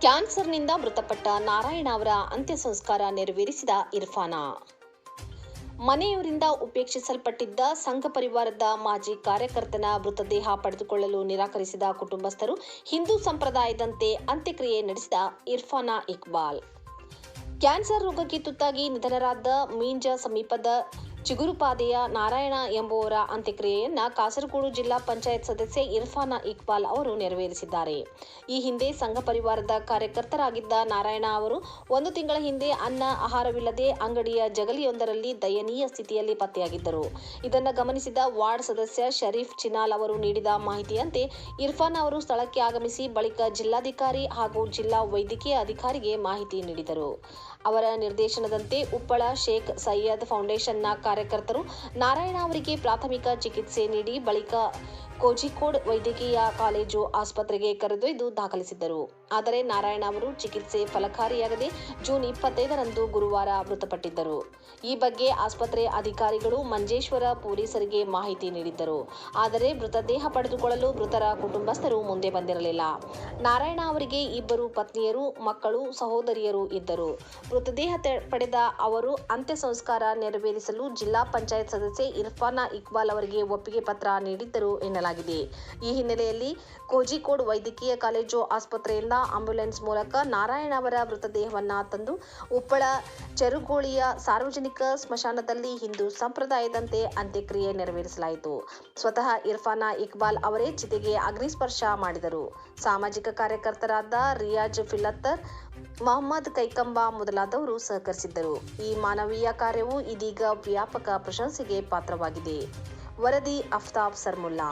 ಕ್ಯಾನ್ಸರ್ನಿಂದ ಮೃತಪಟ್ಟ ನಾರಾಯಣ ಅವರ ಅಂತ್ಯ ಸಂಸ್ಕಾರ ನೆರವೇರಿಸಿದ ಇರ್ಫಾನ. ಮನೆಯವರಿಂದ ಉಪೇಕ್ಷಿಸಲ್ಪಟ್ಟಿದ್ದ ಸಂಘ ಪರಿವಾರದ ಮಾಜಿ ಕಾರ್ಯಕರ್ತನ ಮೃತದೇಹ ಪಡೆದುಕೊಳ್ಳಲು ನಿರಾಕರಿಸಿದ ಕುಟುಂಬಸ್ಥರು ಹಿಂದೂ ಸಂಪ್ರದಾಯದಂತೆ ಅಂತ್ಯಕ್ರಿಯೆ ನಡೆಸಿದ ಇರ್ಫಾನ ಇಕ್ಬಾಲ್. ಕ್ಯಾನ್ಸರ್ ರೋಗಕ್ಕೆ ತುತ್ತಾಗಿ ನಿಧನರಾದ ಮೀಂಜ ಸಮೀಪದ ಚಿಗುರುಪಾದೆಯ ನಾರಾಯಣ ಎಂಬುವರ ಅಂತ್ಯಕ್ರಿಯೆಯನ್ನು ಕಾಸರಗೋಡು ಜಿಲ್ಲಾ ಪಂಚಾಯತ್ ಸದಸ್ಯೆ ಇರ್ಫಾನ ಇಕ್ಬಾಲ್ ಅವರು ನೆರವೇರಿಸಿದ್ದಾರೆ. ಈ ಹಿಂದೆ ಸಂಘ ಪರಿವಾರದ ಕಾರ್ಯಕರ್ತರಾಗಿದ್ದ ನಾರಾಯಣ ಅವರು 1 ತಿಂಗಳ ಹಿಂದೆ ಅನ್ನ ಆಹಾರವಿಲ್ಲದೆ ಅಂಗಡಿಯ ಜಗಲಿಯೊಂದರಲ್ಲಿ ದಯನೀಯ ಸ್ಥಿತಿಯಲ್ಲಿ ಪತ್ತೆಯಾಗಿದ್ದರು. ಇದನ್ನು ಗಮನಿಸಿದ ವಾರ್ಡ್ ಸದಸ್ಯ ಶರೀಫ್ ಚಿನಾಲ್ ಅವರು ನೀಡಿದ ಮಾಹಿತಿಯಂತೆ ಇರ್ಫಾನ್ ಅವರು ಸ್ಥಳಕ್ಕೆ ಆಗಮಿಸಿ ಬಳಿಕ ಜಿಲ್ಲಾಧಿಕಾರಿ ಹಾಗೂ ಜಿಲ್ಲಾ ವೈದ್ಯಕೀಯ ಅಧಿಕಾರಿಗೆ ಮಾಹಿತಿ ನೀಡಿದರು. ಅವರ ನಿರ್ದೇಶನದಂತೆ ಉಪ್ಪಳ ಶೇಖ್ ಸೈಯದ್ ಫೌಂಡೇಶನ್ನ ಕಾರ್ಯಕರ್ತರು ನಾರಾಯಣ ಅವರಿಗೆ ಪ್ರಾಥಮಿಕ ಚಿಕಿತ್ಸೆ ನೀಡಿ ಬಳಿಕ ಕೋಜಿಕೋಡ್ ವೈದ್ಯಕೀಯ ಕಾಲೇಜು ಆಸ್ಪತ್ರೆಗೆ ಕರೆದೊಯ್ದು ದಾಖಲಿಸಿದ್ದರು. ಆದರೆ ನಾರಾಯಣ ಅವರು ಚಿಕಿತ್ಸೆ ಫಲಕಾರಿಯಾಗದೆ ಜೂನ್ 25ರಂದು ಗುರುವಾರ ಮೃತಪಟ್ಟಿದ್ದರು. ಈ ಬಗ್ಗೆ ಆಸ್ಪತ್ರೆ ಅಧಿಕಾರಿಗಳು ಮಂಜೇಶ್ವರ ಪೊಲೀಸರಿಗೆ ಮಾಹಿತಿ ನೀಡಿದ್ದರು. ಆದರೆ ಮೃತದೇಹ ಪಡೆದುಕೊಳ್ಳಲು ಮೃತರ ಕುಟುಂಬಸ್ಥರು ಮುಂದೆ ಬಂದಿರಲಿಲ್ಲ. ನಾರಾಯಣ ಅವರಿಗೆ 2 ಪತ್ನಿಯರು, ಮಕ್ಕಳು, ಸಹೋದರಿಯರು ಇದ್ದರು. ಮೃತದೇಹ ಪಡೆದ ಅವರು ಅಂತ್ಯ ಸಂಸ್ಕಾರ ನೆರವೇರಿಸಲು ಜಿಲ್ಲಾ ಪಂಚಾಯತ್ ಸದಸ್ಯೆ ಇರ್ಫಾನ ಇಕ್ಬಾಲ್ ಅವರಿಗೆ ಒಪ್ಪಿಗೆ ಪತ್ರ ನೀಡಿದ್ದರು ಎನ್ನಲಾಗಿದೆ. ಈ ಹಿನ್ನೆಲೆಯಲ್ಲಿ ಕೋಜಿಕೋಡ್ ವೈದ್ಯಕೀಯ ಕಾಲೇಜು ಆಸ್ಪತ್ರೆಯಿಂದ ಆಂಬ್ಯುಲೆನ್ಸ್ ಮೂಲಕ ನಾರಾಯಣ ಅವರ ಮೃತದೇಹವನ್ನು ತಂದು ಉಪ್ಪಳ ಚೆರುಗೋಳಿಯ ಸಾರ್ವಜನಿಕ ಸ್ಮಶಾನದಲ್ಲಿ ಹಿಂದೂ ಸಂಪ್ರದಾಯದಂತೆ ಅಂತ್ಯಕ್ರಿಯೆ ನೆರವೇರಿಸಲಾಯಿತು. ಸ್ವತಃ ಇರ್ಫಾನ ಇಕ್ಬಾಲ್ ಅವರೇ ಚಿತೆಗೆ ಅಗ್ನಿಸ್ಪರ್ಶ ಮಾಡಿದರು. ಸಾಮಾಜಿಕ ಕಾರ್ಯಕರ್ತರಾದ ರಿಯಾಜ್ ಫಿಲ್ಲತ್ತರ್, ಮೊಹಮ್ಮದ್ ಕೈಕಂಬ ಮೊದಲಾದವರು ಸಹಕರಿಸಿದ್ದರು. ಈ ಮಾನವೀಯ ಕಾರ್ಯವು ಇದೀಗ ವ್ಯಾಪಕ ಪ್ರಶಂಸೆಗೆ ಪಾತ್ರವಾಗಿದೆ. ವರದಿ ಅಫ್ತಾಬ್ ಸರ್ಮುಲ್ಲಾ.